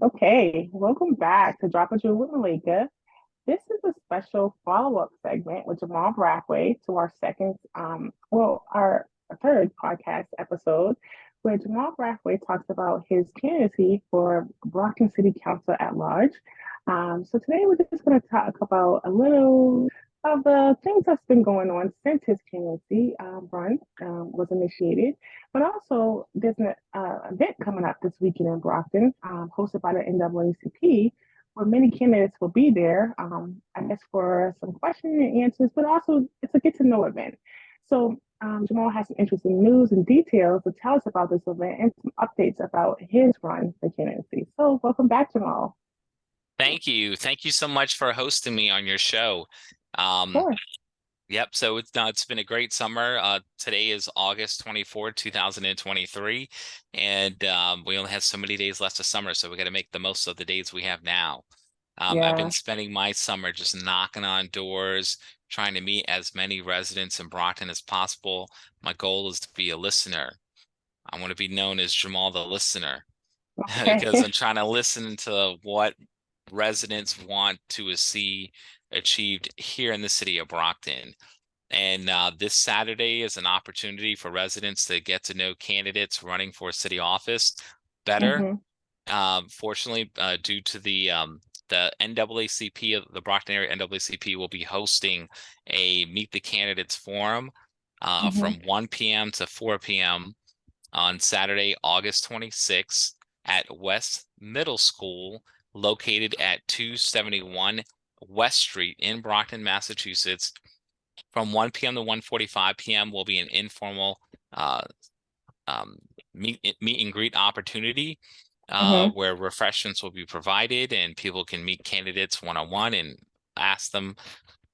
Okay, welcome back to Drop a Jewel with Malika. This is a special follow-up segment with Jamal Brathwaite to our our third podcast episode, where Jamal Brathwaite talks about his candidacy for Brockton City Councilor-At-Large. So today we're just going to talk about a little of the things that's been going on since his candidacy run was initiated, but also there's an event coming up this weekend in Brockton, hosted by the NAACP, where many candidates will be there, I guess, for some question and answers, but also it's a get to know event. So Jamal has some interesting news and details to tell us about this event and some updates about his run for candidacy. So welcome back, Jamal. Thank you. Thank you so much for hosting me on your show. Of Um, course. yep, so it's been a great summer. Today is August 24th, 2023, and we only have so many days left of summer, so we got to make the most of the days we have now. I've been Yeah. spending my summer just knocking on doors, trying to meet as many residents in Brockton as possible. My goal is to be a listener. I want to be known as Jamal the Listener because Okay. I'm trying to listen to what residents want to see achieved here in the city of Brockton. And this Saturday is an opportunity for residents to get to know candidates running for city office better. hmm Fortunately, due to the NAACP, the Brockton Area NAACP will be hosting a Meet the Candidates forum hmm from 1 p.m. to 4 p.m. on Saturday, August 26th at West Middle School, located at 271 West Street in Brockton, Massachusetts. From 1 p.m. to 1:45 p.m. will be an informal uh, um, meet and greet opportunity hmm where refreshments will be provided and people can meet candidates one-on-one and ask them,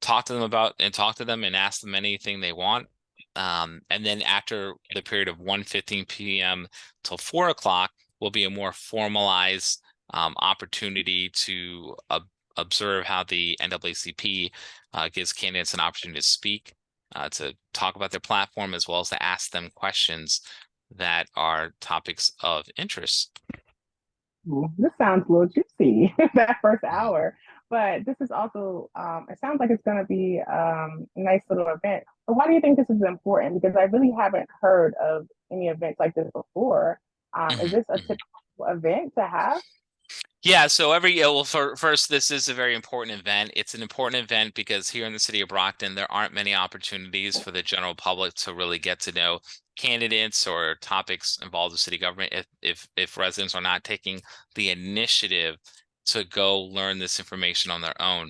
talk to them and ask them anything they want. And then after the period of 1:15 p.m. till 4 o'clock will be a more formalized opportunity to observe how the NAACP gives candidates an opportunity to speak, to talk about their platform, as well as to ask them questions that are topics of interest. This sounds a little juicy, that first hour. But this is also, it sounds like it's going to be a nice little event. But why do you think this is important? Because I really haven't heard of any events like this before. Is Mhm, this a mhm. typical event to have? Yeah, so every yeah, well, first, this is a very important event. It's an important event because here in the city of Brockton, there aren't many opportunities for the general public to really get to know candidates or topics involved with city government if residents are not taking the initiative to go learn this information on their own.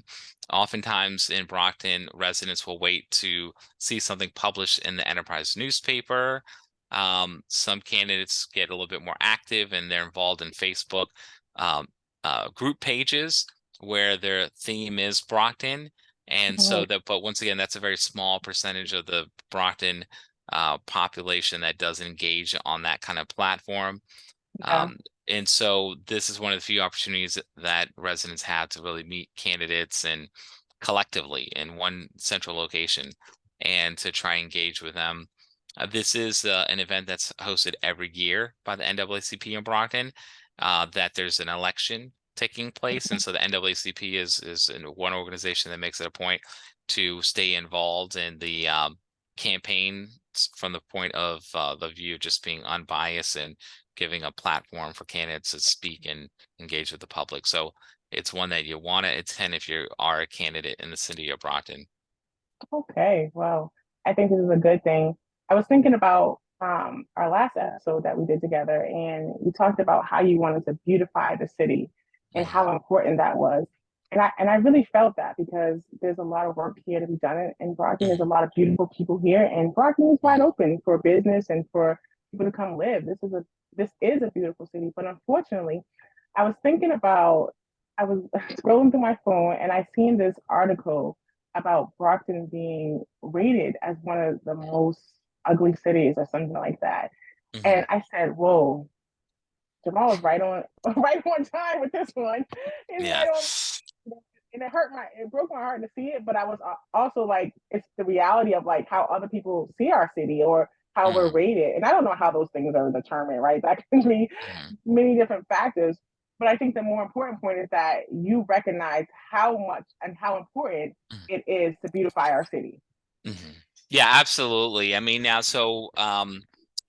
Oftentimes in Brockton, residents will wait to see something published in the Enterprise newspaper. Some candidates get a little bit more active and they're involved in Facebook. Um, Group pages where their theme is Brockton. And so Mhm. that, but once again, that's a very small percentage of the Brockton population that does engage on that kind of platform. Yeah. And so this is one of the few opportunities that residents have to really meet candidates and collectively in one central location and to try and engage with them. This is an event that's hosted every year by the NAACP in Brockton. That there's an election taking place, and so the NAACP is one organization that makes it a point to stay involved in the campaign from the point of the view of just being unbiased and giving a platform for candidates to speak and engage with the public. So it's one that you want to attend if you are a candidate in the city of Brockton. Okay. Well, I think this is a good thing. I was thinking about our last episode that we did together, and you talked about how you wanted to beautify the city and Mhm. how important that was. And I really felt that because there's a lot of work here to be done in Brockton. There's a Mhm. lot of beautiful people here, and Brockton is wide Mhm. open for business and for people to come live. This is a beautiful city, but unfortunately, I was thinking about I was scrolling through my phone and I seen this article about Brockton being rated as one of the most ugly cities or something like that. And Mhm. I said, whoa, Jamal was right on right on time with this one. He's Yeah. right on, and it broke my heart to see it, but I was also like, it's the reality of like how other people see our city or how we're Mhm. rated. And I don't know how those things are determined, right? That can be Mhm. many different factors. but I think the more important point is that you recognize how much and how important it is to beautify our city. Mhm. Yeah, absolutely. I mean, now, so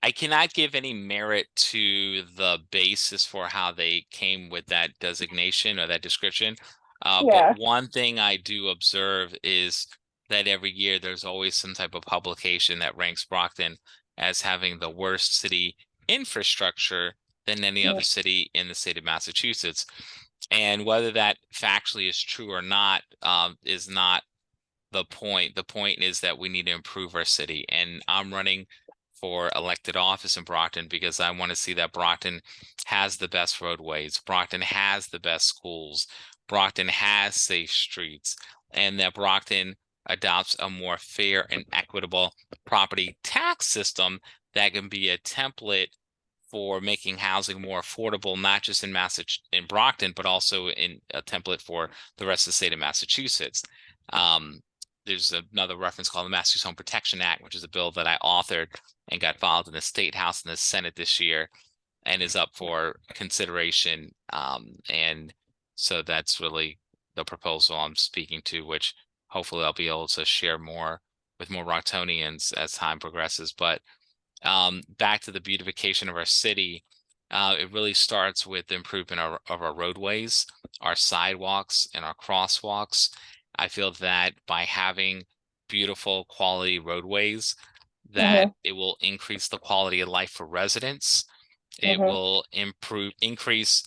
I cannot give any merit to the basis for how they came with that designation or that description. But Yeah. one thing I do observe is that every year there's always some type of publication that ranks Brockton as having the worst city infrastructure than any other city in the state of Massachusetts. And whether that factually is true or not, is not the point. The point is that we need to improve our city. And I'm running for elected office in Brockton because I want to see that Brockton has the best roadways, Brockton has the best schools, Brockton has safe streets, and that Brockton adopts a more fair and equitable property tax system that can be a template for making housing more affordable, not just in Brockton, but also in a template for the rest of the state of Massachusetts. Um, there's another reference called the Massachusetts Home Protection Act, which is a bill that I authored and got filed in the State House and the Senate this year and is up for consideration. And so that's really the proposal I'm speaking to, which hopefully I'll be able to share more with more Rocktonians as time progresses. But back to the beautification of our city, it really starts with the improvement of our roadways, our sidewalks, and our crosswalks. I feel that by having beautiful quality roadways, that Mhm. it will increase the quality of life for residents. It Mhm. will increase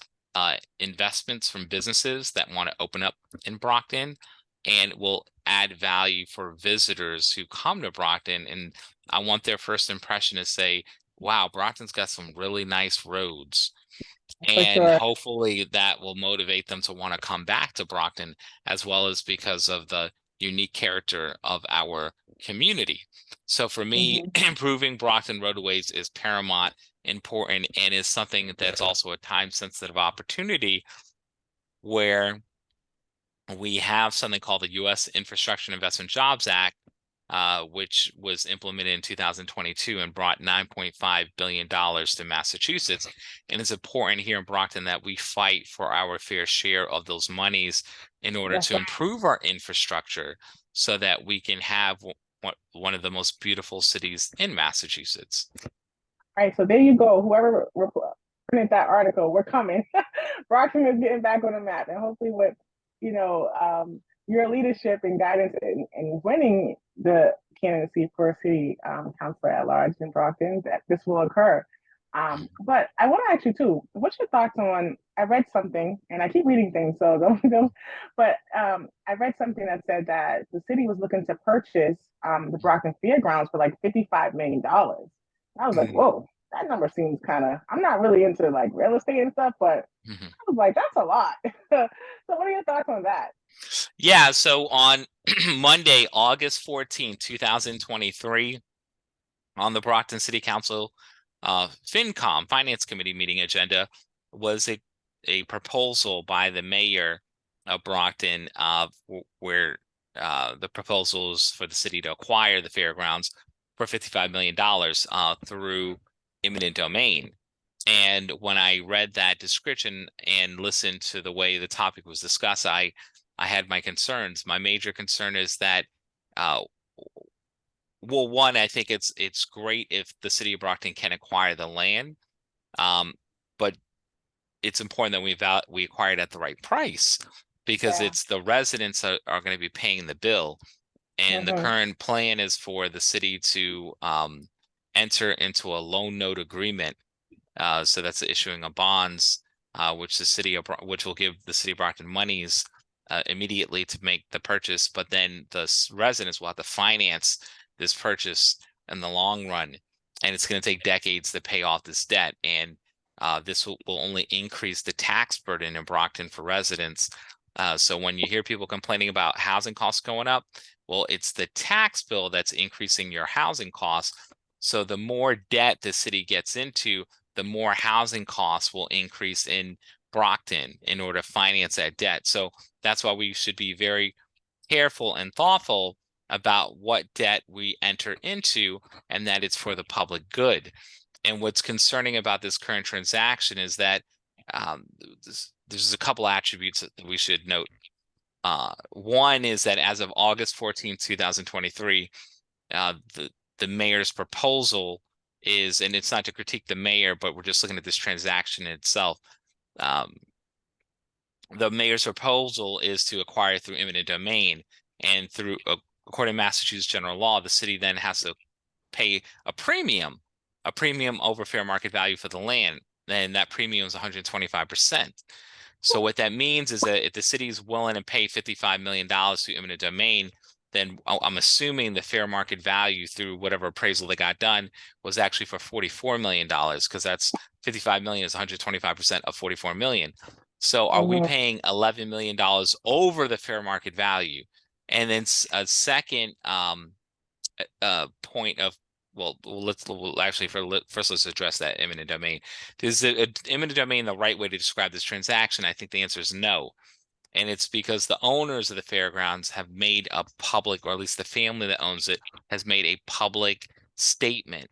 investments from businesses that want to open up in Brockton, and will add value for visitors who come to Brockton. And I want their first impression to say, wow, Brockton's got some really nice roads. For And sure. hopefully that will motivate them to want to come back to Brockton, as well as because of the unique character of our community. So for me, Mhm. improving Brockton roadways is paramount important and is something that's also a time sensitive opportunity where we have something called the U.S. Infrastructure Investment Jobs Act, which was implemented in 2022 and brought $9.5 billion to Massachusetts. And it's important here in Brockton that we fight for our fair share of those monies in order That's to right. improve our infrastructure so that we can have one of the most beautiful cities in Massachusetts. Right. So there you go. Whoever printed that article, we're coming. Brockton is getting back on the map, and hopefully, with your leadership and guidance and winning the candidacy for city councilor at large in Brockton, that this will occur. But I want to ask you too. What's your thoughts on? I read something, and I keep reading things, so don't. But I read something that said that the city was looking to purchase the Brockton Fairgrounds for like $55 million. I was like, Mhm. whoa, that number seems kind of. I'm not really into like real estate and stuff, but Mhm. I was like, that's a lot. So, what are your thoughts on that? Yeah, so on Monday, August 14th, 2023, on the Brockton City Council FinCom Finance Committee meeting agenda was a proposal by the mayor of Brockton where the proposals for the city to acquire the fairgrounds for $55 million through eminent domain. And when I read that description and listened to the way the topic was discussed, I had my concerns. My major concern is that uh, well, one, I think it's great if the city of Brockton can acquire the land, but it's important that we acquire it at the right price because Yeah. it's the residents are going to be paying the bill. And the Mm-hmm. current plan is for the city to enter into a loan note agreement. So that's issuing a bonds, which which will give the city of Brockton monies immediately to make the purchase, but then the residents will have to finance this purchase in the long run, and it's going to take decades to pay off this debt. And this will only increase the tax burden in Brockton for residents. So when you hear people complaining about housing costs going up, well, it's the tax bill that's increasing your housing costs. So the more debt the city gets into, the more housing costs will increase in Brockton in order to finance that debt. So that's why we should be very careful and thoughtful about what debt we enter into and that it's for the public good. And what's concerning about this current transaction is that um, there's a couple attributes that we should note. One is that as of August 14th, 2023, the mayor's proposal is, and it's not to critique the mayor, but we're just looking at this transaction itself. Um, the mayor's proposal is to acquire through eminent domain, and through according to Massachusetts general law, the city then has to pay a premium over fair market value for the land. And that premium is 125%. So what that means is that if the city is willing to pay $55 million to eminent domain, then I'm assuming the fair market value through whatever appraisal they got done was actually for $44 million, because that's 55 million is 125% of 44 million. So are we Mhm. paying $11 million over the fair market value? And then a second point of, first let's address that eminent domain. Is eminent domain the right way to describe this transaction? I think the answer is no. And it's because the owners of the fairgrounds have made a public, or at least the family that owns it has made a public statement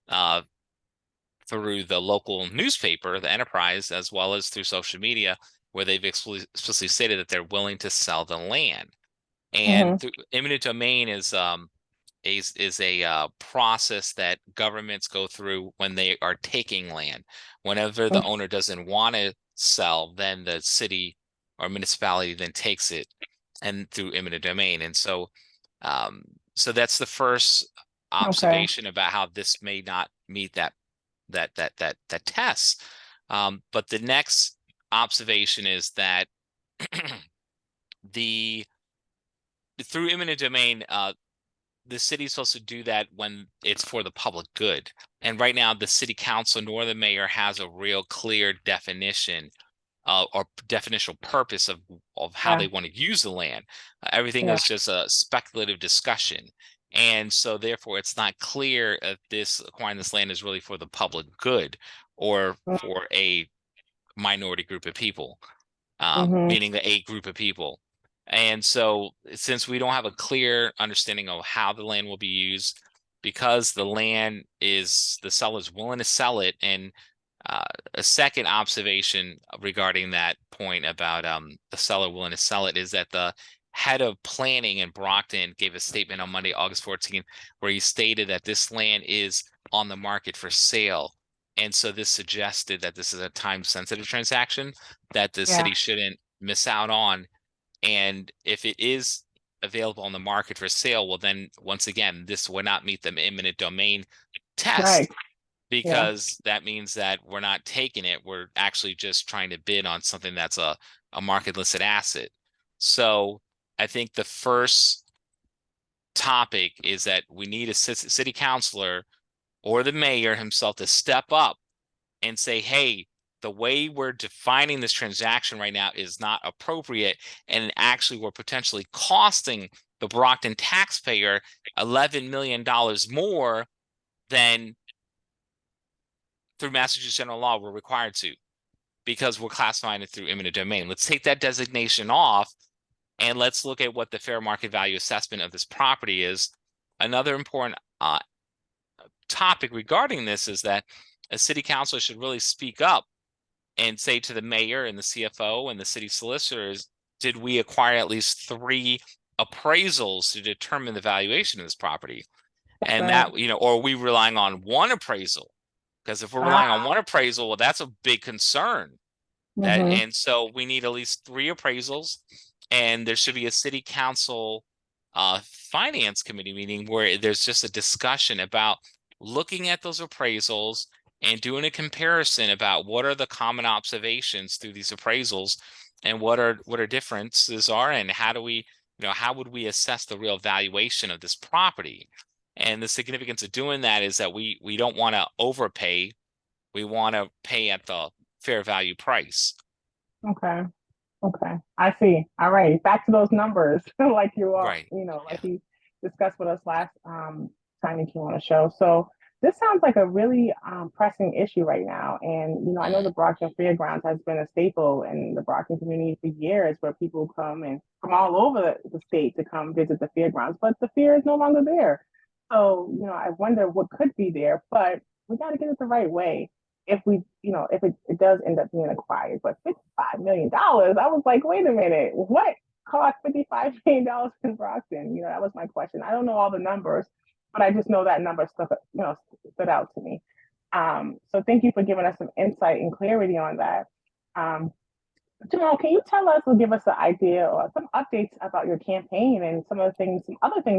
uh, through the local newspaper, the Enterprise, as well as through social media, where they've explicitly stated that they're willing to sell the land. And Mhm. through eminent domain is a process that governments go through when they are taking land. Whenever the owner doesn't want to sell, then the city or municipality then takes it, and through eminent domain. And so, so that's the first Okay. observation about how this may not meet that test. But the next observation is that the through eminent domain, the city's supposed to do that when it's for the public good. And right now, the city council nor the mayor has a real clear definition or definitional purpose of how Yeah. they want to use the land. Everything Yeah. is just a speculative discussion. And so therefore, it's not clear if acquiring this land is really for the public good or for a minority group of people, Mhm. meaning a group of people. And so, since we don't have a clear understanding of how the land will be used, because the seller's willing to sell it, and a second observation regarding that point about the seller willing to sell it is that the head of planning in Brockton gave a statement on Monday, August 14th, where he stated that this land is on the market for sale. And so this suggested that this is a time-sensitive transaction that the Yeah. city shouldn't miss out on. And if it is available on the market for sale, well, then once again, this would not meet the eminent domain Right. test, Yeah. because that means that we're not taking it. We're actually just trying to bid on something that's a market listed asset. So I think the first topic is that we need a city councilor or the mayor himself to step up and say, hey, the way we're defining this transaction right now is not appropriate. And actually, we're potentially costing the Brockton taxpayer $11 million more than through Massachusetts general law we're required to, because we're classifying it through eminent domain. Let's take that designation off, and let's look at what the fair market value assessment of this property is. Another important topic regarding this is that a city councilor should really speak up and say to the mayor and the CFO and the city solicitors, did we acquire at least 3 appraisals to determine the valuation of this property? That's And right. that, or are we relying on one appraisal? Because if we're relying on Ah. one appraisal, well, that's a big concern. Mhm. And so we need at least 3 appraisals, and there should be a city council finance committee meeting where there's just a discussion about looking at those appraisals and doing a comparison about what are the common observations through these appraisals, and what are differences are, and how do we, how would we assess the real valuation of this property? And the significance of doing that is that we don't want to overpay. We want to pay at the fair value price. Okay. Okay, I see. All right, back to those numbers, like you all, Right. like Yeah. you discussed with us last time you came on the show. So this sounds like a really pressing issue right now. And I know Mm, the Brockton Fairgrounds has been a staple in the Brockton community for years, where people come and from all over the state to come visit the fairgrounds. But the fair is no longer there. So I wonder what could be there, but we got to get it the right way. if we, if it does end up being acquired. But $55 million, I was like, wait a minute, what cost $55 million in Brockton? That was my question. I don't know all the numbers, but I just know that number stood out to me. So thank you for giving us some insight and clarity on that. Um, Jamal, can you tell us or give us an idea or some updates about your campaign and some other things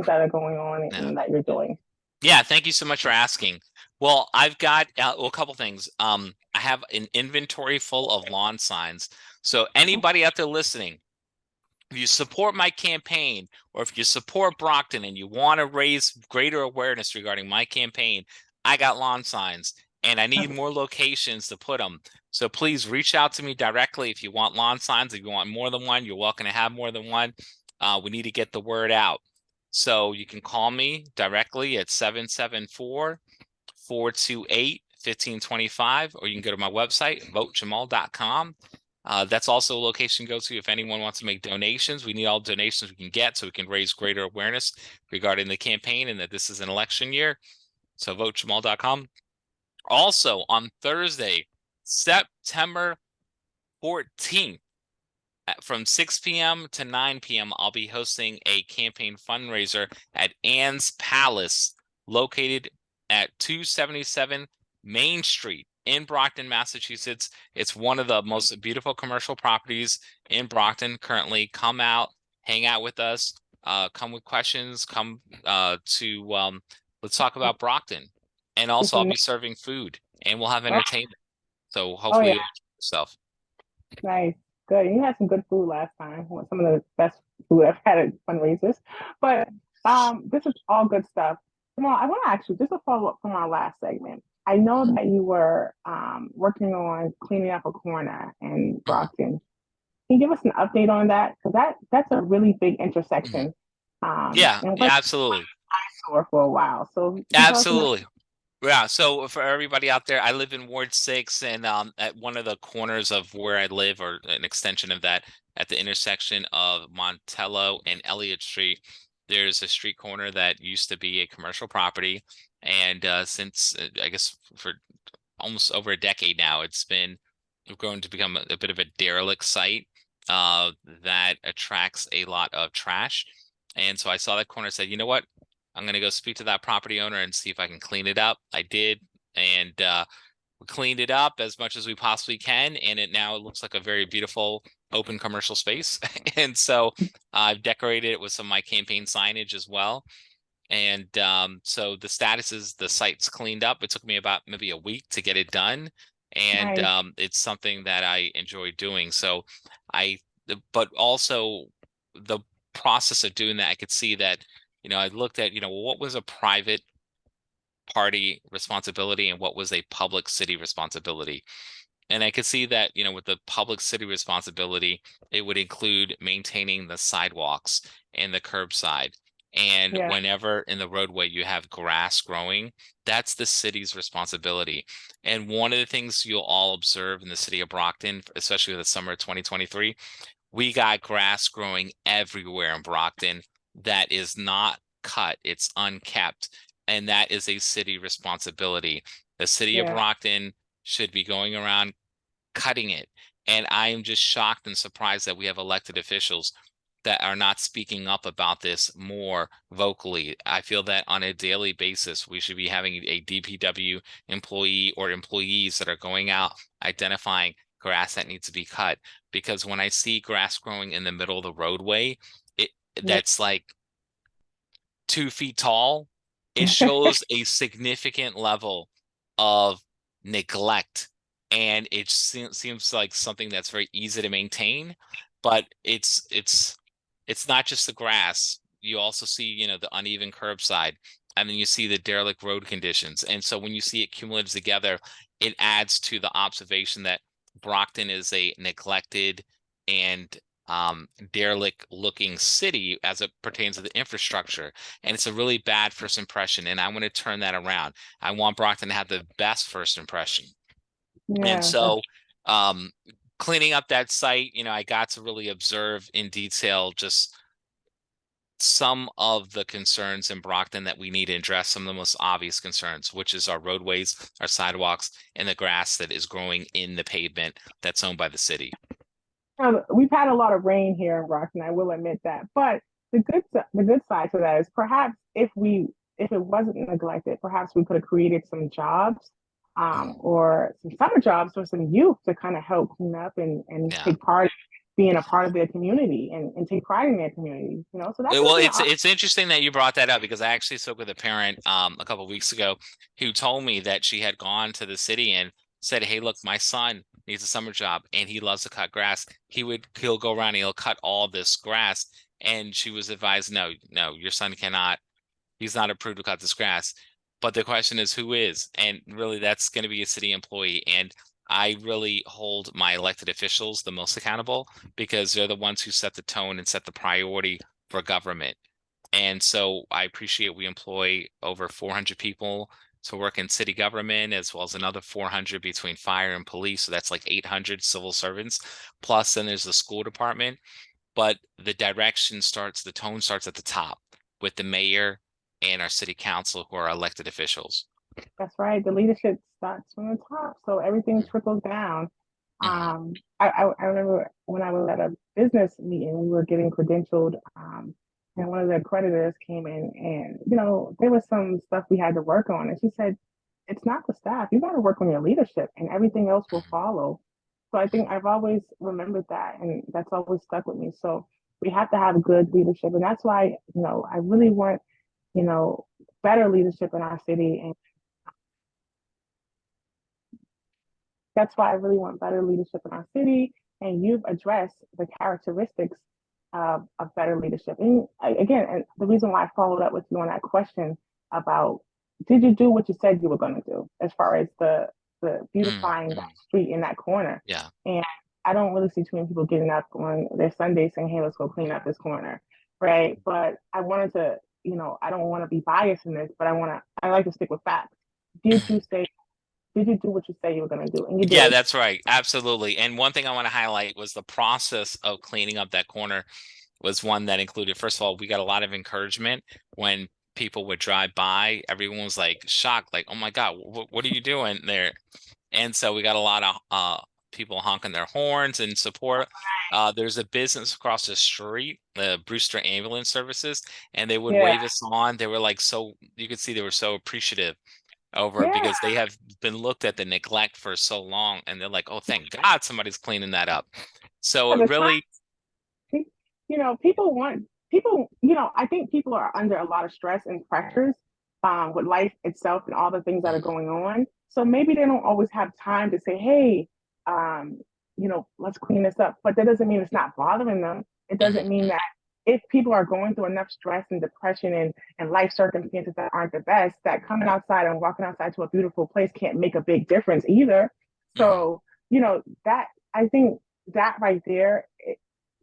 that are going on No. and that you're doing? Yeah, thank you so much for asking. Well, I've got a couple things. I have an inventory full of lawn signs. So anybody out there listening, if you support my campaign or if you support Brockton and you want to raise greater awareness regarding my campaign, I got lawn signs and I need more locations to put them. So please reach out to me directly if you want lawn signs. If you want more than one, you're welcome to have more than one. We need to get the word out. So you can call me directly at 774-428-1525, or you can go to my website, votejamal.com. That's also a location to go to if anyone wants to make donations. We need all donations we can get so we can raise greater awareness regarding the campaign and that this is an election year. So votejamal.com. Also on Thursday, September 14th, from 6 p.m. to 9 p.m., I'll be hosting a campaign fundraiser at Ann's Palace, located at 277 Main Street in Brockton, Massachusetts. It's one of the most beautiful commercial properties in Brockton currently. Come out, hang out with us, come with questions, come let's talk about Brockton. And also I'll be serving food and we'll have entertainment. So Oh hopefully yeah, you'll enjoy yourself. nice, good. You had some good food last time. Some of the best food I've had at fundraisers. But this is all good stuff. Jamal, I want to ask you just a follow up from our last segment. I know that you were working on cleaning up a corner in Mhm. Brockton. Can you give us an update on that? Because that's a really big Mhm. intersection. Yeah, And yeah, what's absolutely. sore for a while. So can you tell us more? Absolutely. Yeah, so for everybody out there, I live in Ward 6 and at one of the corners of where I live, or an extension of that, at the intersection of Montello and Elliott Street, there's a street corner that used to be a commercial property. And since I guess for almost over a decade now, it's been grown to become a bit of a derelict site that attracts a lot of trash. And so I saw that corner and said, you know what? I'm going to go speak to that property owner and see if I can clean it up. I did. And we cleaned it up as much as we possibly can. And it now looks like a very beautiful open commercial space. And so I've decorated it with some of my campaign signage as well. And so the status is the site's cleaned up. It took me about maybe a week to get it done. And Nice. it's something that I enjoy doing. So but also the process of doing that, I could see that, I looked at, what was a private party responsibility and what was a public city responsibility. And I could see that, with the public city responsibility, it would include maintaining the sidewalks and the curbside. And Yeah. whenever in the roadway you have grass growing, that's the city's responsibility. And one of the things you'll all observe in the city of Brockton, especially with the summer of 2023, we got grass growing everywhere in Brockton that is not cut, it's unkept. And that is a city responsibility. The city of Yeah. Brockton should be going around cutting it. And I am just shocked and surprised that we have elected officials that are not speaking up about this more vocally. I feel that on a daily basis, we should be having a DPW employee or employees that are going out identifying grass that needs to be cut. Because when I see grass growing in the middle of the roadway, it Yeah. that's like 2 feet tall, it shows a significant level of neglect. And it seems like something that's very easy to maintain, but it's not just the grass. You also see, the uneven curbside, and then you see the derelict road conditions. And so when you see it cumulative together, it adds to the observation that Brockton is a neglected and derelict looking city as it pertains to the infrastructure. And it's a really bad first impression. And I want to turn that around. I want Brockton to have the best first impression. And Yeah. so um cleaning up that site, I got to really observe in detail just some of the concerns in Brockton that we need to address, some of the most obvious concerns, which is our roadways, our sidewalks, and the grass that is growing in the pavement that's owned by the city. We've had a lot of rain here in Brockton, I will admit that. But the good side to that is perhaps if it wasn't neglected, perhaps we could have created some jobs, or some summer jobs for some youth to kind of help clean up and Yeah. take part, being a part of their community and take pride in their community. So that could Well, be it's interesting that you brought that up because I actually spoke with a parent a couple of weeks ago who told me that she had gone to the city and said, "Hey, look, my son needs a summer job and he loves to cut grass. He'll go around and he'll cut all this grass." And she was advised, "No, no, your son cannot. He's not approved to cut this grass." But the question is, who is? And really, that's going to be a city employee. And I really hold my elected officials the most accountable because they're the ones who set the tone and set the priority for government. And so I appreciate we employ over 400 people to work in city government, as well as another 400 between fire and police. So that's like 800 civil servants. Plus, then there's the school department. But the the tone starts at the top with the mayor and our city council, who are elected officials. That's right. The leadership starts from the top, so everything trickles down. Mhm. I remember when I was at a business meeting, we were getting credentialed, and one of the accreditors came in, and there was some stuff we had to work on, and she said, "It's not the staff. You got to work on your leadership, and everything else will Mhm. follow." So I think I've always remembered that, and that's always stuck with me. So we have to have good leadership, and that's why I really want you know better leadership in our city, and that's why I really want better leadership in our city. And you've addressed the characteristics of better leadership. And again, and the reason why I followed up with you on that question about, did you do what you said you were going to do as far as the beautifying that Mhm. street in that corner? Yeah. And I don't really see too many people getting up on their Sunday saying, "Hey, let's go clean up this corner," right? But I wanted to, I don't want to be biased in this, but I like to stick with facts. Did you say did you do what you say you were going to do? And you Yeah, did. that's right. Absolutely. And one thing I want to highlight was the process of cleaning up that corner was one that included, first of all, we got a lot of encouragement when people would drive by. Everyone was like shocked, like, "Oh my God, what are you doing there?" And so we got a lot of people honking their horns in support. There's a business across the street, the Brewster Ambulance Services, and they would Yeah. wave us on. They were like, so you could see they were so appreciative over Yeah. because they have been looked at the neglect for so long, and they're like, "Oh, thank God somebody's cleaning that up." So it The time, really, people want people, I think people are under a lot of stress and pressures with life itself and all the things that are Mhm, going on. So maybe they don't always have time to say, "Hey, um, let's clean this up." But that doesn't mean it's not bothering them. It mhm, doesn't mean mhm, that if people are going through enough stress and depression and life circumstances that aren't the best, that coming outside and walking outside to a beautiful place can't make a big difference either. mhm, So, that I think that right there, it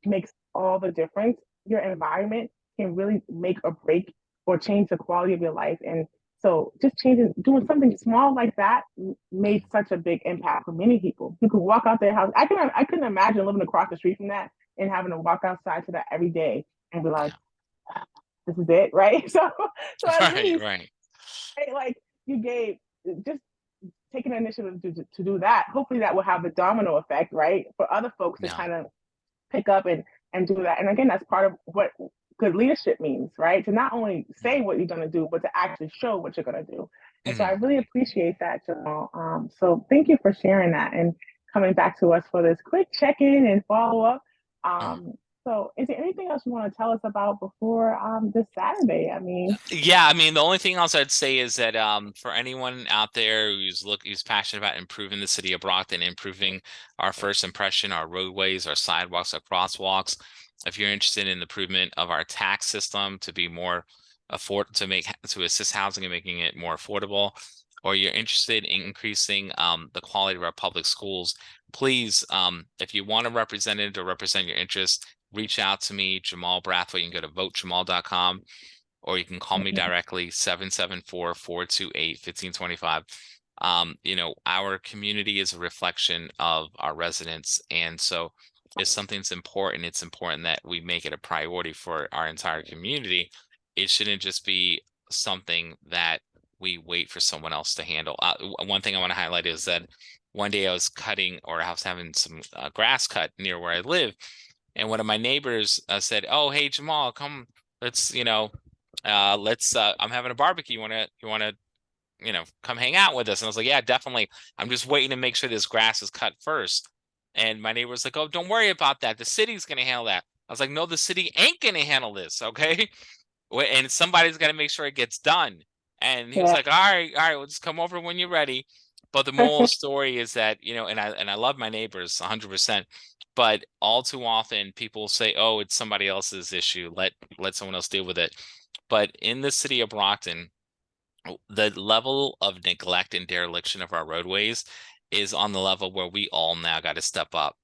makes all the difference. Your environment can really make or break or change the quality of your life. And so just doing something small like that made mhm. such a big impact for many people. You could walk out their house. I couldn't imagine living across the street from that and having to walk outside to that every day and be like, Yeah. "This is it," right? So I Right, really right. like you gave just taking the initiative to do that. Hopefully that will have a domino effect, right, for other folks to Yeah. kind of pick up and do that. And again, that's part of what good leadership means, right? To not only say Mhm, what you're going to do, but to actually show what you're going to do. And so I mhm, really appreciate that, Jamal. So thank you for sharing that and coming back to us for this quick check-in and follow-up. mhm. So is there anything else you want to tell us about before this Saturday? I mean, Yeah, I mean, the only thing else I'd say is that for anyone out there who's passionate about improving the city of Brockton, improving our first impression, our roadways, our sidewalks, our crosswalks, if you're interested in the improvement of our tax system to be more to assist housing and making it more affordable, or you're interested in increasing the quality of our public schools, please, if you want a representative to represent your interests, reach out to me, Jamal Brathwaite. You can go to votejamal.com, or you can call me directly, 774-428-1525. Our community is a reflection of our residents. And so if something's important, it's important that we make it a priority for our entire community. It shouldn't just be something that we wait for someone else to handle. One thing I want to highlight is that one day I was cutting, or I was having some grass cut near where I live, and one of my neighbors said, "Oh, hey Jamal, come, let's I'm having a barbecue. You want to come hang out with us?" And I was like, "Yeah, definitely. I'm just waiting to make sure this grass is cut first." And my neighbor was like, "Oh, don't worry about that. The city's gonna handle that." I was like, "No, the city ain't gonna handle this, okay?" And somebody's got to make sure it gets done. And he was Yeah. like, all right, we'll just come over when you're ready. But the moral of the story is that, and I love my neighbors 100%, but all too often people say, "Oh, it's somebody else's issue. Let someone else deal with it." But in the city of Brockton, the level of neglect and dereliction of our roadways is on the level where we all now got to step up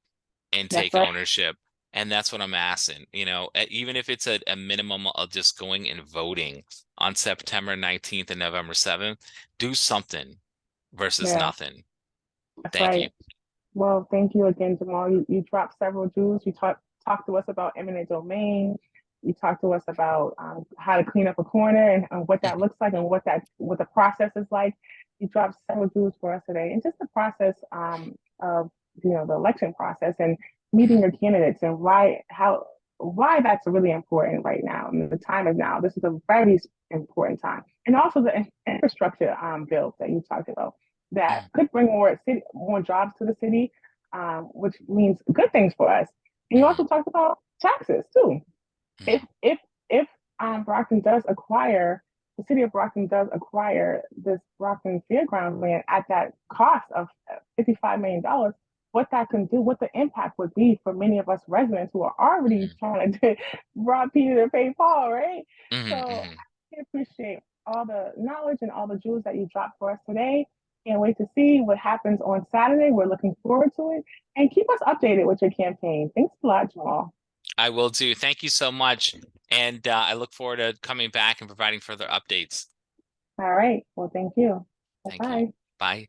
and That's take right. ownership. And that's what I'm asking, even if it's a minimum of just going and voting on September 19th and November 7th, do something versus Yeah, nothing. that's Thank you. right. Well, thank you again, Jamal. You dropped several jewels. You talked to us about eminent domain. You talked to us about how to clean up a corner and what that looks like and what the process is like. You dropped several jewels for us today, and just the process of the election process and meeting your candidates and why that's really important right now. And the time is now. This is a very important time, and also the infrastructure bill that you talked about that could bring more jobs to the city, which means good things for us. And you also talked about taxes too. If Brockton does acquire the city of Brockton does acquire this Brockton Fairgrounds land at that cost of $55 million, what that can do, what the impact would be for many of us residents who are already trying to rob Peter to pay Paul, right? So I appreciate all the knowledge and all the jewels that you dropped for us today. Can't wait to see what happens on Saturday. We're looking forward to it. And keep us updated with your campaign. Thanks a lot, Jamal. I will do. Thank you so much. And I look forward to coming back and providing further updates. All right. Well, thank you. Thank you. Bye-bye. Bye.